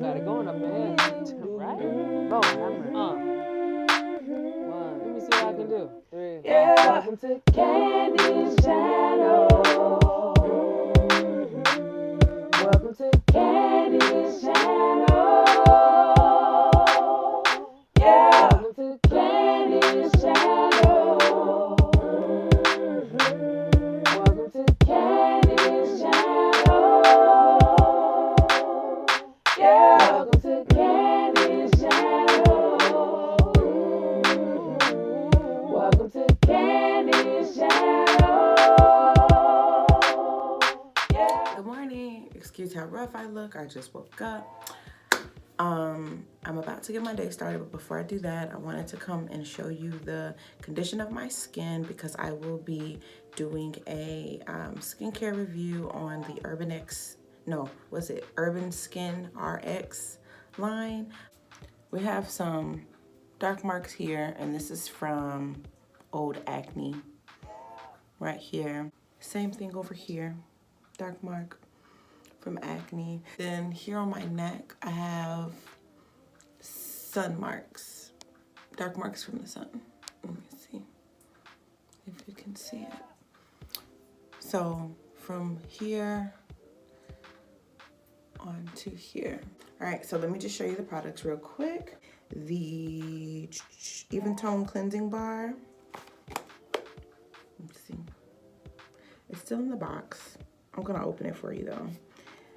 got it going up there. Right? Oh, one. Let me see what I can do. 3. Yeah. Welcome to Candy's channel. Welcome to Candy's channel. Yeah. Welcome to Candy's channel. Welcome to Candy's channel. Yeah. Welcome to Candy's channel. Welcome to Candy's channel. Yeah. Good morning. Excuse how rough I look. I just woke up. I'm about to get my day started, but before I do that, I wanted to come and show you the condition of my skin because I will be doing a skincare review on the Urban Skin RX line. We have some dark marks here, and this is from old acne right here. Same thing over here, dark mark from acne. Then here on my neck, I have sun marks, dark marks from the sun. Let me see if you can see it. So from here on to here. All right, so let me just show you the products real quick. The Even Tone Cleansing Bar. Let's see. It's still in the box. I'm gonna open it for you though.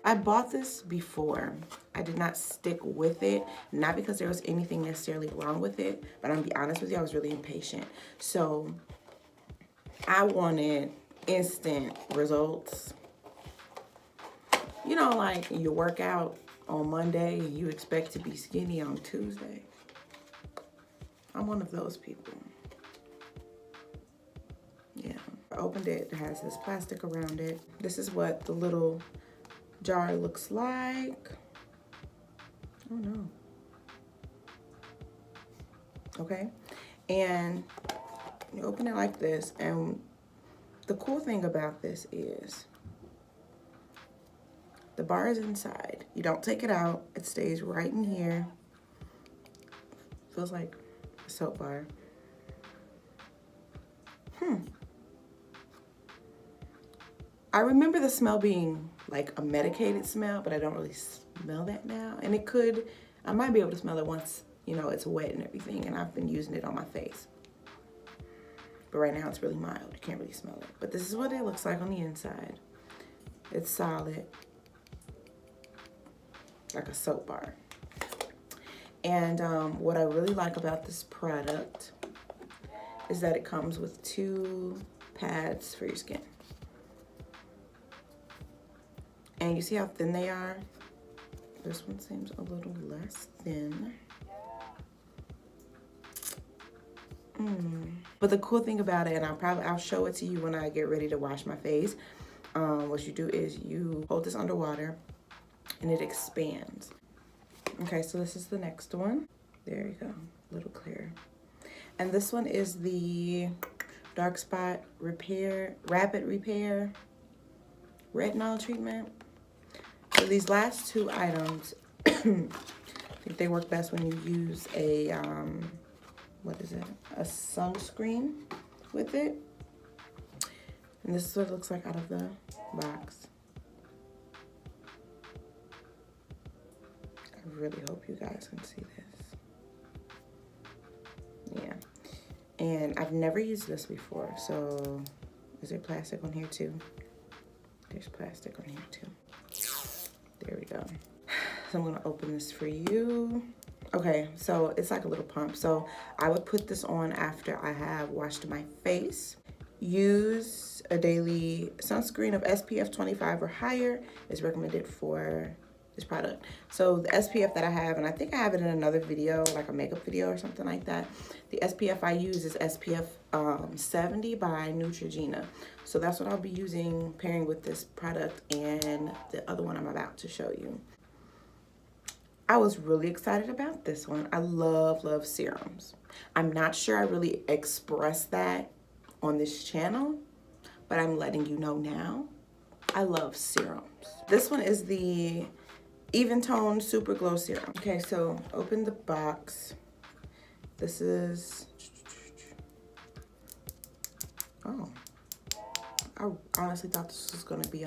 I bought this before. I did not stick with it, not because there was anything necessarily wrong with it, but I'm gonna be honest with you, I was really impatient. So I wanted instant results. You know, like you work out on Monday and you expect to be skinny on Tuesday. I'm one of those people. Yeah, I opened it. It has this plastic around it. This is what the little jar looks like. Oh no. Okay, and you open it like this, and the cool thing about this is the bar is inside. You don't take it out. It stays right in here. Feels like a soap bar. I remember the smell being like a medicated smell, but I don't really smell that now. And it could, I might be able to smell it once, you know, it's wet and everything, and I've been using it on my face. But right now it's really mild. You can't really smell it. But this is what it looks like on the inside. It's solid, like a soap bar. And what I really like about this product is that it comes with 2 pads for your skin. And you see how thin they are? This one seems a little less thin. But the cool thing about it, and I'll show it to you when I get ready to wash my face. What you do is you hold this underwater and it expands. Okay, so this is the next one. There you go, a little clearer. And this one is the Dark Spot Rapid Repair Retinol treatment. So these last 2 items, I think they work best when you use a, a sunscreen with it. And this is what it looks like out of the box. I really hope you guys can see this. Yeah. And I've never used this before, so is there plastic on here too? There's plastic on here too. There we go. So I'm gonna open this for you. Okay, so it's like a little pump. So I would put this on after I have washed my face. Use a daily sunscreen of SPF 25 or higher is recommended for this product. So the SPF that I have, and I think I have it in another video, like a makeup video or something like that. The SPF I use is SPF 70 by Neutrogena. So that's what I'll be using, pairing with this product and the other one I'm about to show you. I was really excited about this one. I love serums. I'm not sure I really expressed that on this channel, but I'm letting you know now. I love serums. This one is the Even Tone Super Glow Serum. Okay, so open the box. This is, oh, I honestly thought this was gonna be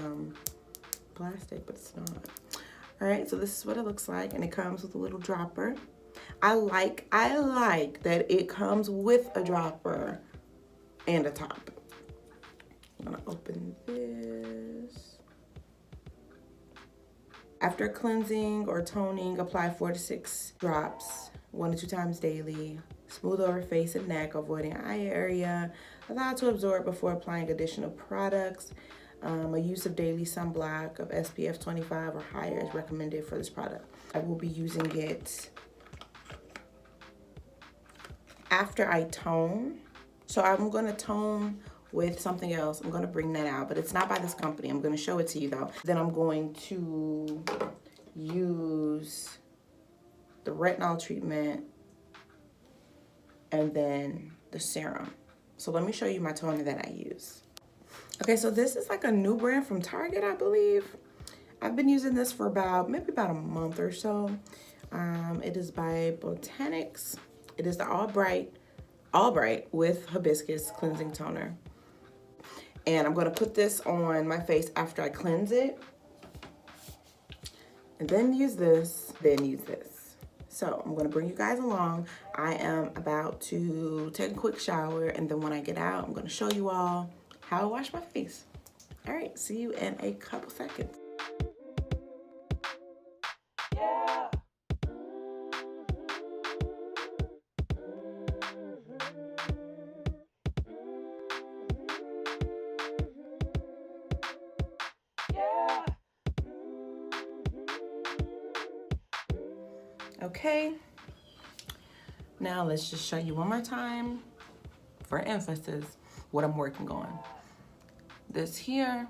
plastic, but it's not. All right, so this is what it looks like, and it comes with a little dropper. I like that it comes with a dropper and a top. I'm gonna open this. After cleansing or toning, apply 4 to 6 drops, 1 to 2 times daily. Smooth over face and neck, avoiding eye area. Allow to absorb before applying additional products. A use of daily sunblock of SPF 25 or higher is recommended for this product. I will be using it after I tone. So I'm gonna tone with something else. I'm gonna bring that out, but it's not by this company. I'm gonna show it to you though. Then I'm going to use the retinol treatment and then the serum. So let me show you my toner that I use. Okay, so this is like a new brand from Target, I believe. I've been using this for maybe about a month or so. It is by Botanics. It is the All Bright with Hibiscus Cleansing Toner. And I'm gonna put this on my face after I cleanse it. And then use this, then use this. So I'm gonna bring you guys along. I am about to take a quick shower, and then when I get out, I'm gonna show you all how I wash my face. All right, see you in a couple seconds. Yeah. Okay, now let's just show you one more time for emphasis what I'm working on. This here,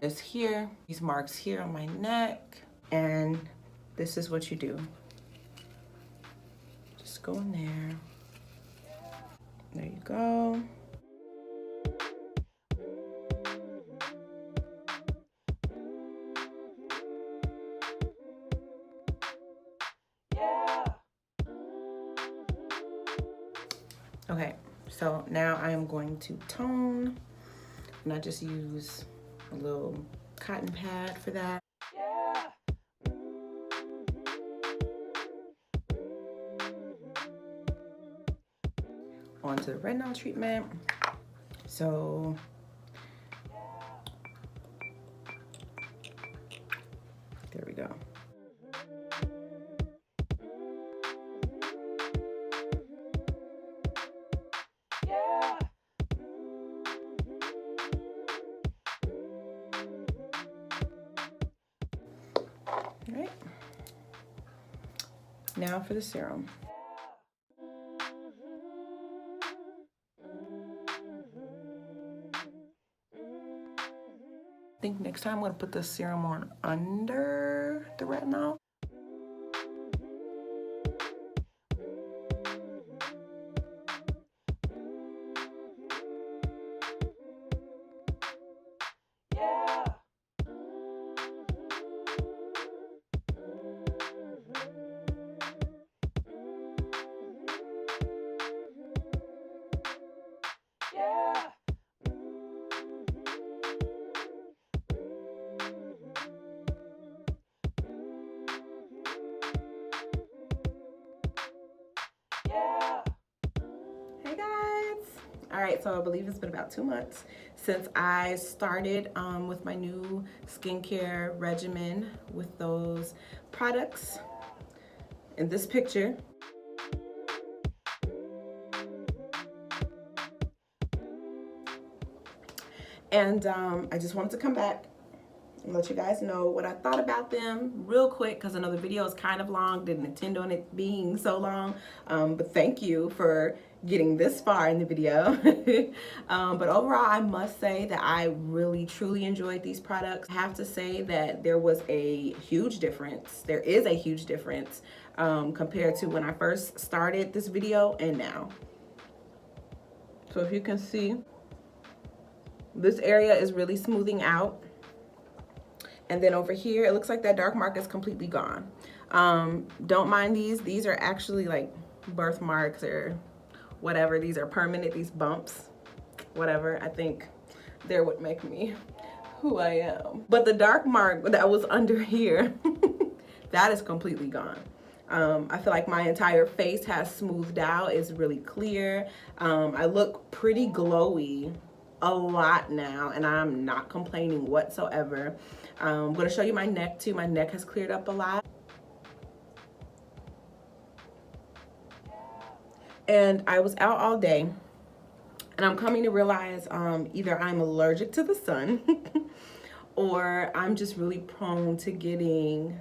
these marks here on my neck, and this is what you do. Just go in there. There you go. Okay, so now I am going to tone, and I just use a little cotton pad for that. Onto the retinol treatment. So there we go. All right. Now for the serum. I think next time I'm gonna put the serum on under the retinol. All right, so I believe it's been about 2 months since I started with my new skincare regimen with those products in this picture. And I just wanted to come back and let you guys know what I thought about them real quick, because I know the video is kind of long, didn't intend on it being so long, but thank you for getting this far in the video. But overall, I must say that I really truly enjoyed these products. I have to say that there was a huge difference. There is a huge difference compared to when I first started this video and now. So if you can see, this area is really smoothing out. And then over here, it looks like that dark mark is completely gone. Don't mind these. These are actually like birthmarks or whatever. These are permanent, these bumps, whatever. I think they're what make me who I am. But the dark mark that was under here, that is completely gone. I feel like my entire face has smoothed out. It's really clear. I look pretty glowy a lot now, and I'm not complaining whatsoever. I'm gonna show you my neck too. My neck has cleared up a lot. And I was out all day, and I'm coming to realize either I'm allergic to the sun or I'm just really prone to getting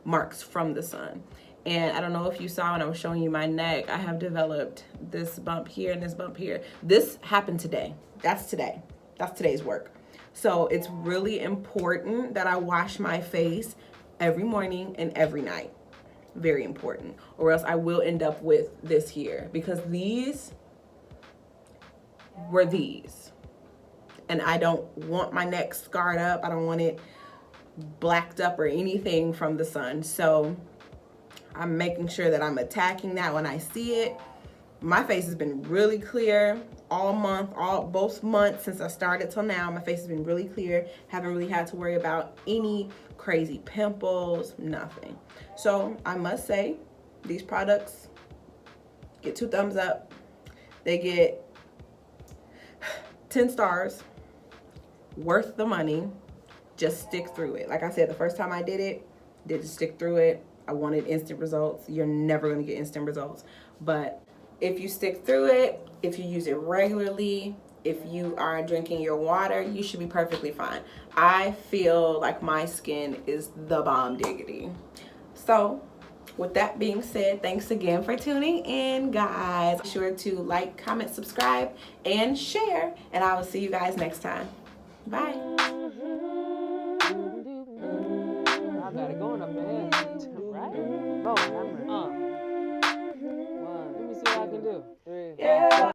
marks from the sun. And I don't know if you saw when I was showing you my neck, I have developed this bump here and this bump here. This happened today. That's today. That's today's work. So it's really important that I wash my face every morning and every night. Very important, or else I will end up with this here, because these were these, and I don't want my neck scarred up. I don't want it blacked up or anything from the sun. So I'm making sure that I'm attacking that when I see it. My face has been really clear all month, both months since I started till now. My face has been really clear. Haven't really had to worry about any crazy pimples, nothing. So I must say, these products get 2 thumbs up. They get 10 stars, worth the money. Just stick through it. Like I said, the first time I did it, just stick through it. I wanted instant results. You're never gonna get instant results. But if you stick through it, if you use it regularly, if you are drinking your water, you should be perfectly fine. I feel like my skin is the bomb diggity. So with that being said, thanks again for tuning in, guys. Be sure to like, comment, subscribe, and share. And I will see you guys next time. Bye. I got it going up there.